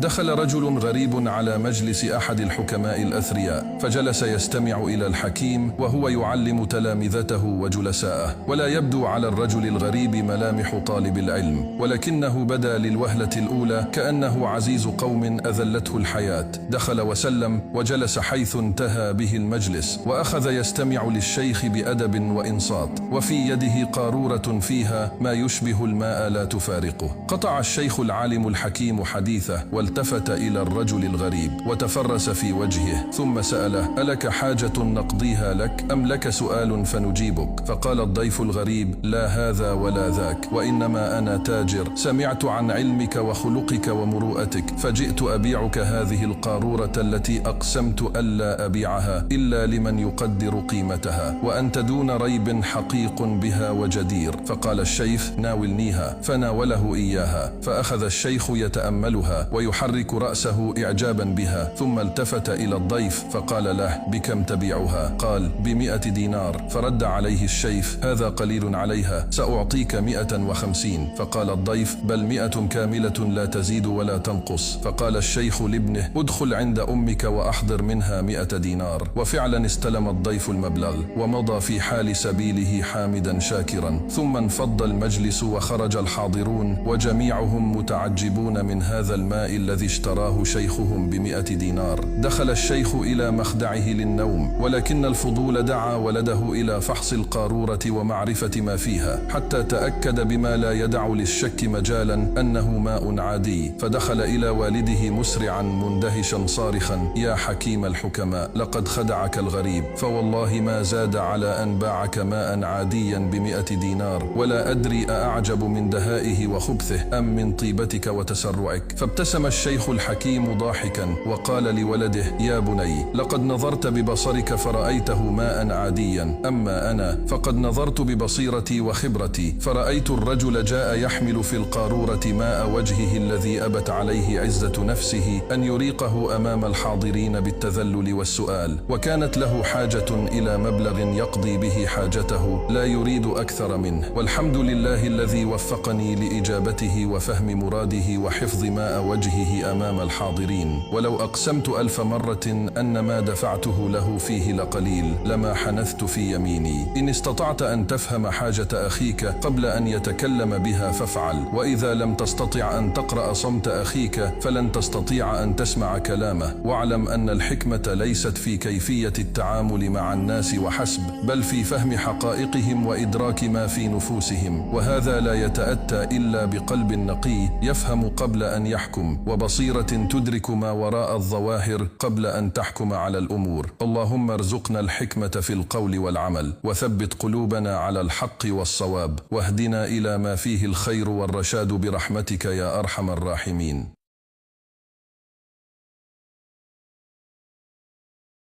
دخل رجل غريب على مجلس أحد الحكماء الأثرياء، فجلس يستمع إلى الحكيم وهو يعلم تلامذته وجلساءه، ولا يبدو على الرجل الغريب ملامح طالب العلم، ولكنه بدا للوهلة الأولى كأنه عزيز قوم أذلته الحياة. دخل وسلم وجلس حيث انتهى به المجلس، وأخذ يستمع للشيخ بأدب وإنصات، وفي يده قارورة فيها ما يشبه الماء لا تفارقه. قطع الشيخ العالم الحكيم حديثه والتفت إلى الرجل الغريب وتفرس في وجهه، ثم سأله: ألك حاجة نقضيها لك أم لك سؤال فنجيبك؟ فقال الضيف الغريب: لا هذا ولا ذاك، وإنما أنا تاجر، سمعت عن علمك وخلقك ومروءتك فجئت أبيعك هذه القارورة التي أقسمت ألا أبيعها إلا لمن يقدر قيمتها، وأنت دون ريب حقيق بها وجدير. فقال الشيخ: ناولنيها. فناوله إياها، فأخذ الشيخ يتأملها ويحرك رأسه إعجابا بها، ثم التفت إلى الضيف فقال له: بكم تبيعها؟ قال: ب100 دينار. فرد عليه الشيخ: هذا قليل عليها، سأعطيك 150. فقال الضيف: بل 100 كاملة لا تزيد ولا تنقص. فقال الشيخ لابنه: ادخل عند أمك وأحضر منها 100 دينار. وفعلا استلم الضيف المبلغ ومضى في حال سبيله حامدا شاكرا. ثم انفض المجلس وخرج الحاضرون وجميعهم متعجبون من هذا الماء الذي اشتراه شيخهم ب100 دينار. دخل الشيخ إلى مخدعه للنوم، ولكن الفضول دعا ولده إلى فحص القارورة ومعرفة ما فيها، حتى تأكد بما لا يدع للشك مجالا أنه ماء عادي. فدخل إلى والده مسرعا مندهشا صارخا: يا حكيم الحكماء، لقد خدعك الغريب، فوالله ما زاد على أن باعك ماء عاديا ب100 دينار، ولا أدري أأعجب من دهائه وخبثه أم من طيبتك وتسرعك. فابتسم الشيخ الحكيم ضاحكا وقال لولده: يا بني، لقد نظرت ببصرك فرأيته ماء عاديا، أما أنا فقد نظرت ببصيرتي وخبرتي فرأيت الرجل جاء يحمل في القارورة ماء وجهه الذي أبت عليه عزة نفسه أن يريقه أمام الحاضرين بالتذلل والسؤال، وكانت له حاجة إلى مبلغ يقضي به حاجته لا يريد أكثر منه، والحمد لله الذي وفقني لإجابته وفهم مراده وحفظ ماء وجهه أمام الحاضرين. ولو أقسمت 1000 مرة أن ما دفعته له فيه لقليل لما حنثت في يميني. إن استطعت أن تفهم حاجة أخيك قبل أن يتكلم بها فافعل، وإذا لم تستطع أن تقرأ صمت أخيك فلن تستطيع أن تسمع كلامه. واعلم أن الحكمة ليست في كيفية التعامل مع الناس وحسب، بل في فهم حقائقهم وإدراك ما في نفوسهم، وهذا لا يتأتى إلا بقلب نقي يفهم قبل أن يحكم، وبصيرة تدرك ما وراء الظواهر قبل أن تحكم على الأمور. اللهم ارزقنا الحكمة في القول والعمل، وثبت قلوبنا على الحق والصواب، واهدنا إلى ما فيه الخير والرشاد برحمتك يا أرحم الراحمين.